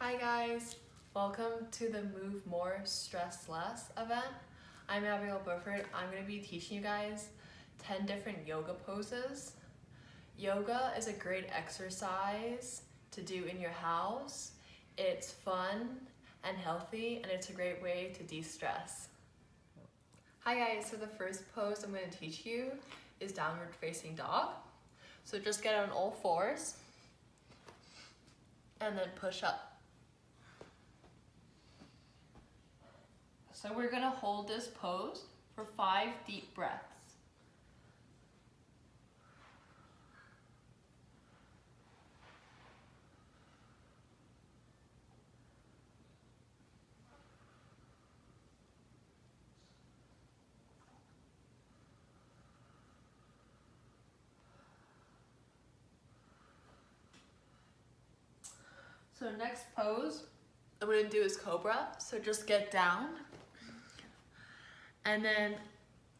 Hi guys, welcome to the Move More, Stress Less event. I'm Abigail Burford. I'm going to be teaching you guys 10 different yoga poses. Yoga is a great exercise to do in your house. It's fun and healthy, and it's a great way to de-stress. Hi guys, so the first pose I'm going to teach you is downward facing dog. So just get on all fours and then push up. So we're gonna hold this pose for 5 deep breaths. So next pose I'm gonna do is cobra. So just get down and then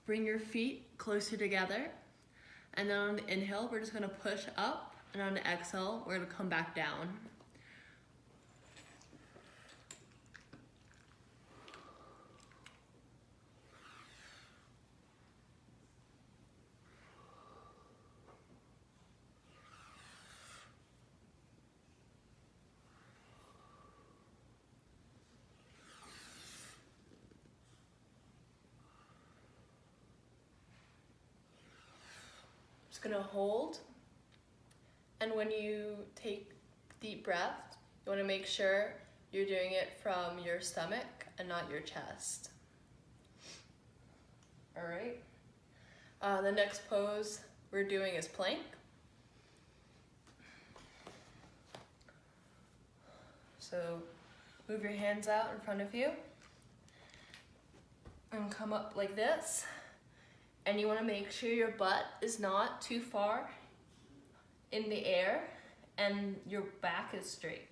bring your feet closer together. And then on the inhale, we're just gonna push up, and on the exhale, we're gonna come back down. Just gonna hold. And when you take deep breaths, you wanna make sure you're doing it from your stomach and not your chest. All right. The next pose we're doing is plank. So move your hands out in front of you and come up like this. And you want to make sure your butt is not too far in the air and your back is straight.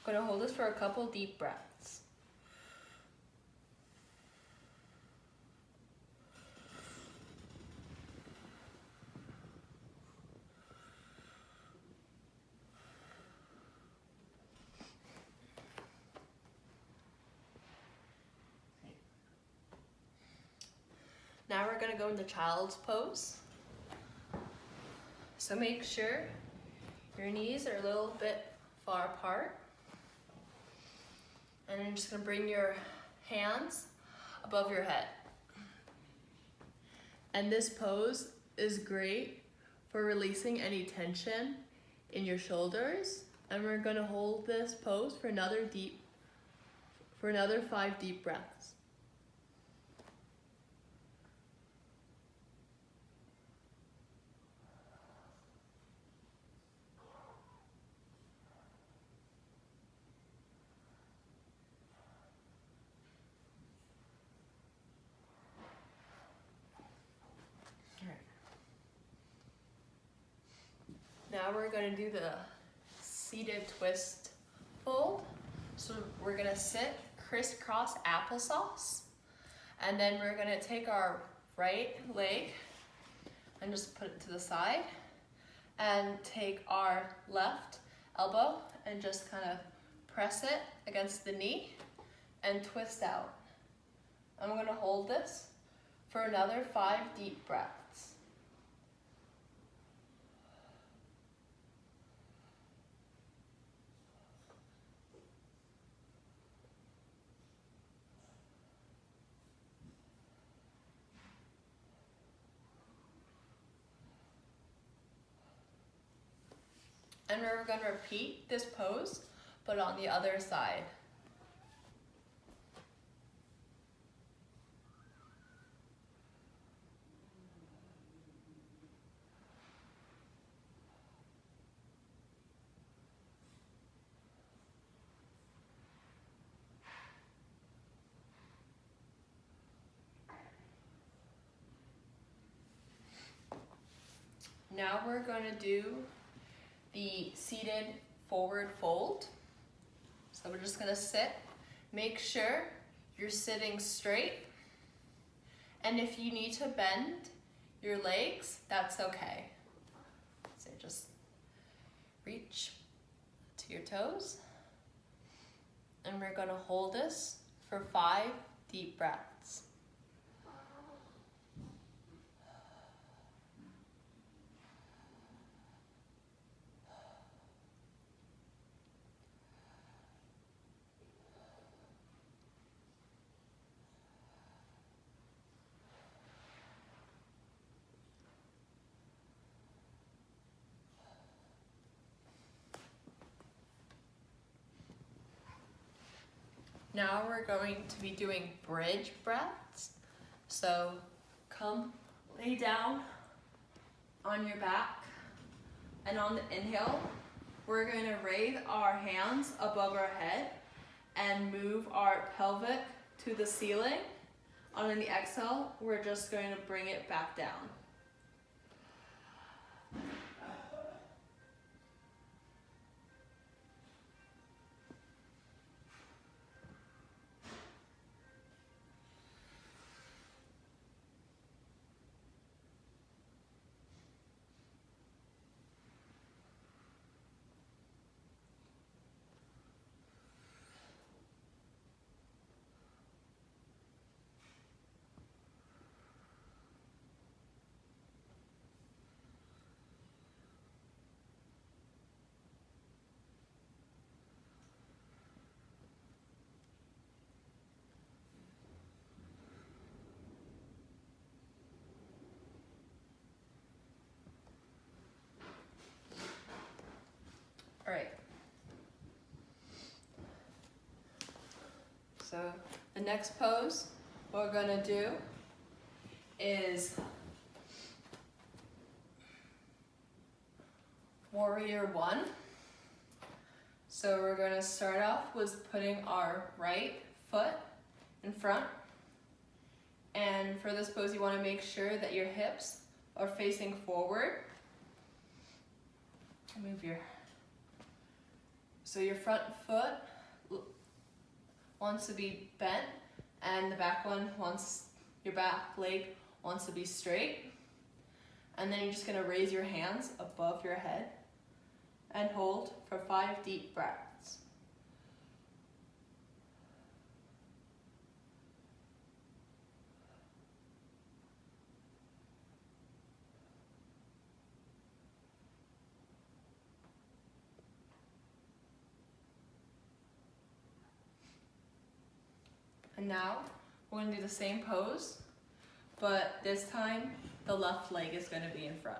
I'm going to hold this for a couple deep breaths. Now we're going to go into child's pose. So make sure your knees are a little bit far apart. And you're just going to bring your hands above your head. And this pose is great for releasing any tension in your shoulders. And we're going to hold this pose for another 5 deep breaths. Now we're going to do the seated twist fold. So we're going to sit crisscross applesauce, and then we're going to take our right leg and just put it to the side, and take our left elbow and just kind of press it against the knee and twist out. I'm going to hold this for another 5 deep breaths. And we're going to repeat this pose, but on the other side. Now we're going to do the seated forward fold. So we're just gonna sit. Make sure you're sitting straight. And if you need to bend your legs, that's okay. So just reach to your toes. And we're gonna hold this for 5 deep breaths. Now we're going to be doing bridge breaths. So come lay down on your back, and on the inhale, we're going to raise our hands above our head and move our pelvic to the ceiling. On the exhale, we're just going to bring it back down. All right. So the next pose we're gonna do is Warrior One. So we're gonna start off with putting our right foot in front. And for this pose, you wanna make sure that your hips are facing forward. Move so your front foot wants to be bent, and the back one your back leg wants to be straight. And then you're just gonna raise your hands above your head and hold for 5 deep breaths. And now we're gonna do the same pose, but this time the left leg is gonna be in front.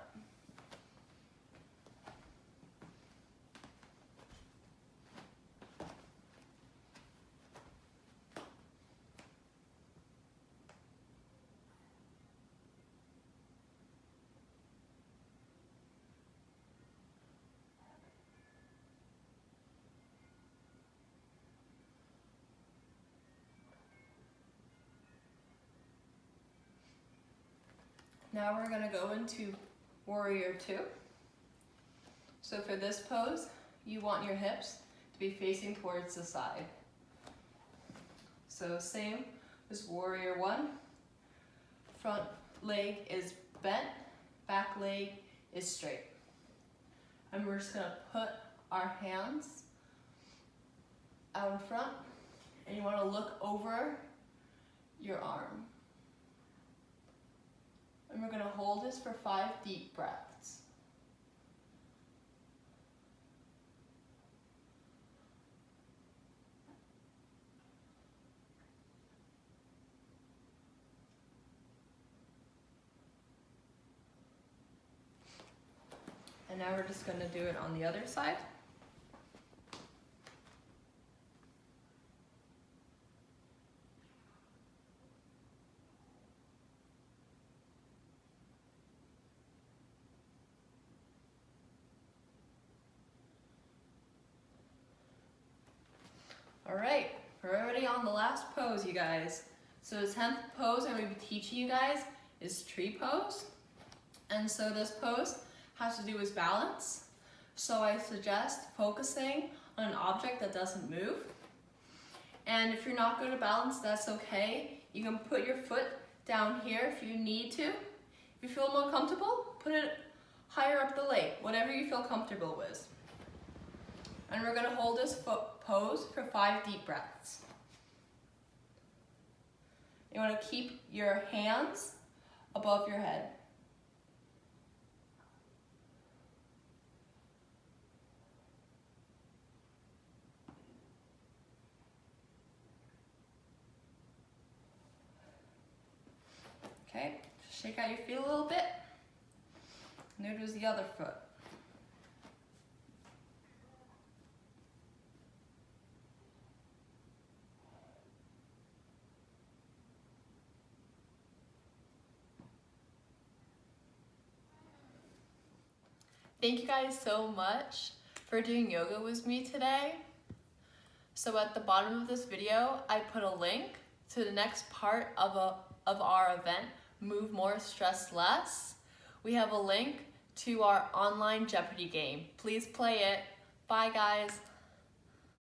Now we're gonna go into Warrior Two. So for this pose, you want your hips to be facing towards the side. So same as Warrior One. Front leg is bent, back leg is straight. And we're just gonna put our hands out in front, and you wanna look over your arm. And we're gonna hold this for 5 deep breaths. And now we're just gonna do it on the other side. All right, we're already on the last pose, you guys. So the 10th pose I'm gonna be teaching you guys is tree pose. And so this pose has to do with balance. So I suggest focusing on an object that doesn't move. And if you're not good at balance, that's okay. You can put your foot down here if you need to. If you feel more comfortable, put it higher up the leg, whatever you feel comfortable with. And we're gonna hold this pose for 5 deep breaths. You wanna keep your hands above your head. Okay, shake out your feet a little bit. There goes the other foot. Thank you guys so much for doing yoga with me today. So at the bottom of this video, I put a link to the next part of our event, Move More, Stress Less. We have a link to our online Jeopardy game. Please play it. Bye guys.